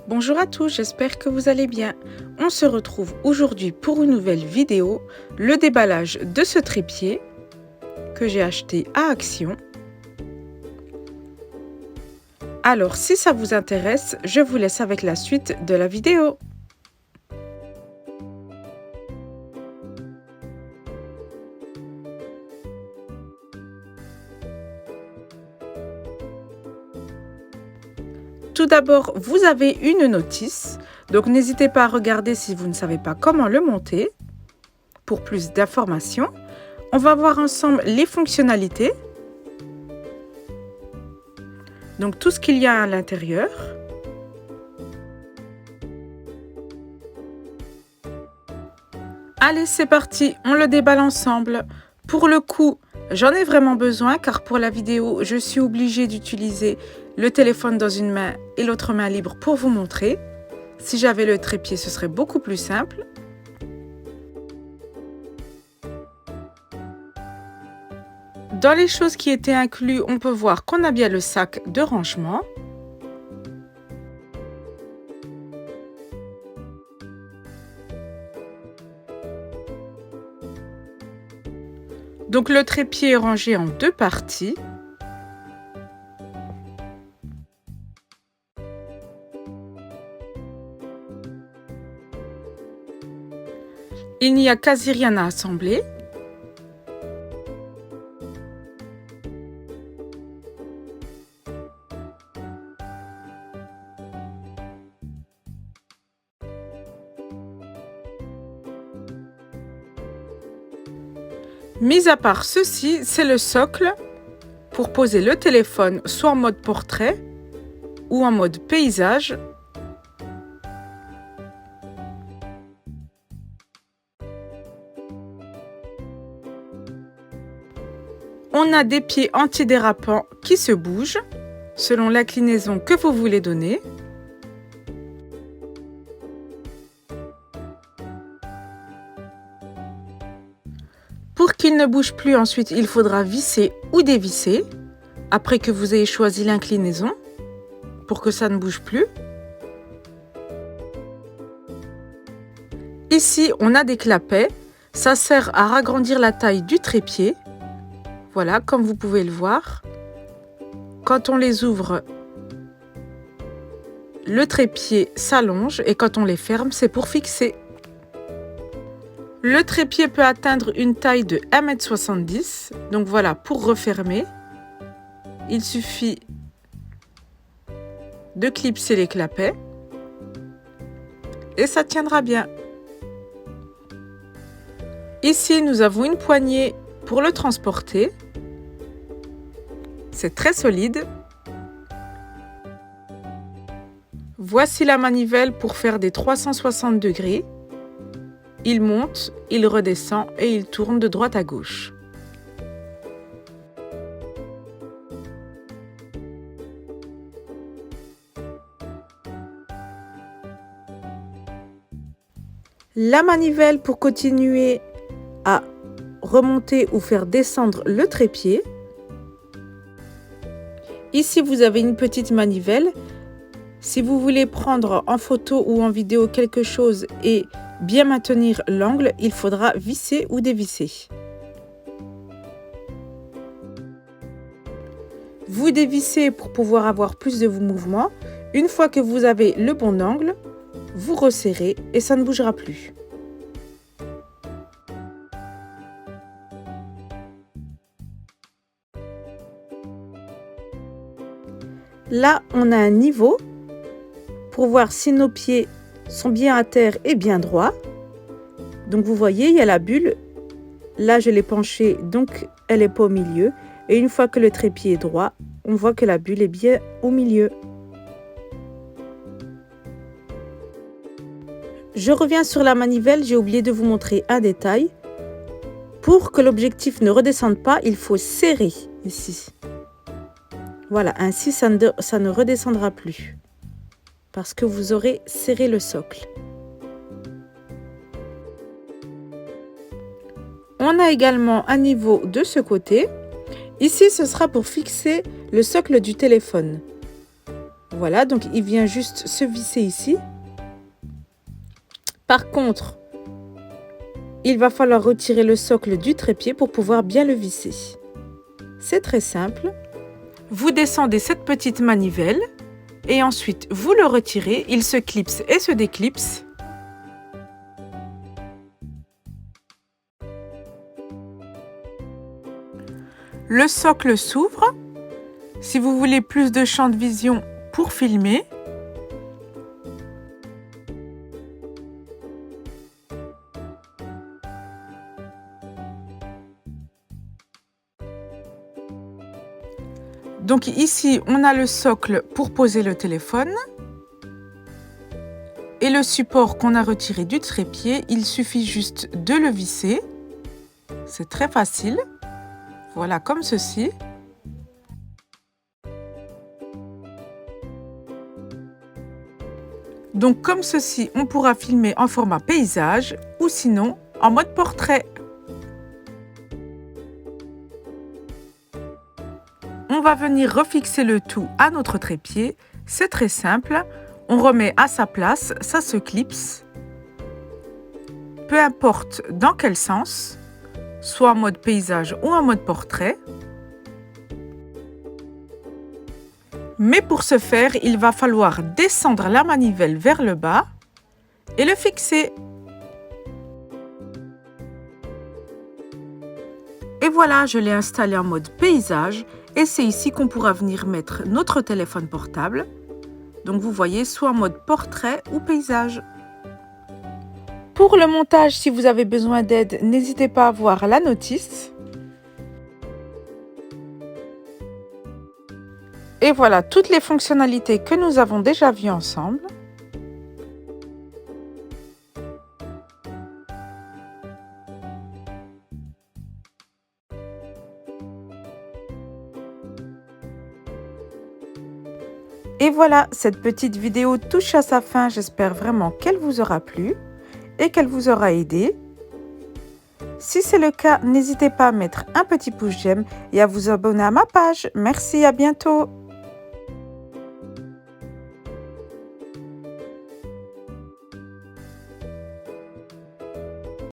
Bonjour à tous, j'espère que vous allez bien. On se retrouve aujourd'hui pour une nouvelle vidéo, le déballage de ce trépied que j'ai acheté à Action. Alors si ça vous intéresse, je vous laisse avec la suite de la vidéo. Tout d'abord, vous avez une notice, donc n'hésitez pas à regarder si vous ne savez pas comment le monter. Pour plus d'informations, on va voir ensemble les fonctionnalités. Donc tout ce qu'il y a à l'intérieur. Allez, c'est parti, on le déballe ensemble. Pour le coup, j'en ai vraiment besoin car pour la vidéo, je suis obligée d'utiliser le téléphone dans une main et l'autre main libre pour vous montrer. Si j'avais le trépied, ce serait beaucoup plus simple. Dans les choses qui étaient incluses, on peut voir qu'on a bien le sac de rangement. Donc le trépied est rangé en deux parties. Il n'y a quasi rien à assembler. Mis à part ceci, c'est le socle pour poser le téléphone soit en mode portrait ou en mode paysage. On a des pieds antidérapants qui se bougent selon l'inclinaison que vous voulez donner. Pour qu'il ne bouge plus ensuite, il faudra visser ou dévisser après que vous ayez choisi l'inclinaison pour que ça ne bouge plus. Ici, on a des clapets. Ça sert à agrandir la taille du trépied. Voilà, comme vous pouvez le voir. Quand on les ouvre, le trépied s'allonge et quand on les ferme, c'est pour fixer. Le trépied peut atteindre une taille de 1,70 m. Donc voilà, pour refermer, il suffit de clipser les clapets et ça tiendra bien. Ici, nous avons une poignée pour le transporter. C'est très solide. Voici la manivelle pour faire des 360 degrés. Il monte, il redescend et il tourne de droite à gauche. La manivelle pour continuer à remonter ou faire descendre le trépied. Ici, vous avez une petite manivelle. Si vous voulez prendre en photo ou en vidéo quelque chose et bien maintenir l'angle, il faudra visser ou dévisser. Vous dévissez pour pouvoir avoir plus de mouvement. Une fois que vous avez le bon angle, vous resserrez et ça ne bougera plus. Là, on a un niveau pour voir si nos pieds sont bien à terre et bien droits. Donc vous voyez, il y a la bulle. Là, je l'ai penchée, donc elle n'est pas au milieu. Et une fois que le trépied est droit, on voit que la bulle est bien au milieu. Je reviens sur la manivelle, j'ai oublié de vous montrer un détail. Pour que l'objectif ne redescende pas, il faut serrer ici. Voilà, ainsi ça ne redescendra plus. Parce que vous aurez serré le socle. On a également un niveau de ce côté. Ici, ce sera pour fixer le socle du téléphone. Voilà, donc il vient juste se visser ici. Par contre, il va falloir retirer le socle du trépied pour pouvoir bien le visser. C'est très simple. Vous descendez cette petite manivelle et ensuite vous le retirez. Il se clipse et se déclipse. Le socle s'ouvre. Si vous voulez plus de champ de vision pour filmer, donc ici on a le socle pour poser le téléphone et le support qu'on a retiré du trépied, il suffit juste de le visser. C'est très facile. Voilà, comme ceci. Donc comme ceci, on pourra filmer en format paysage ou sinon en mode portrait. On va venir refixer le tout à notre trépied. C'est très simple. On remet à sa place, ça se clipse. Peu importe dans quel sens, soit en mode paysage ou en mode portrait. Mais pour ce faire, il va falloir descendre la manivelle vers le bas et le fixer. Et voilà, je l'ai installé en mode paysage et c'est ici qu'on pourra venir mettre notre téléphone portable. Donc vous voyez, soit en mode portrait ou paysage. Pour le montage, si vous avez besoin d'aide, n'hésitez pas à voir la notice. Et voilà toutes les fonctionnalités que nous avons déjà vues ensemble. Et voilà, cette petite vidéo touche à sa fin. J'espère vraiment qu'elle vous aura plu et qu'elle vous aura aidé. Si c'est le cas, n'hésitez pas à mettre un petit pouce j'aime et à vous abonner à ma page. Merci, à bientôt.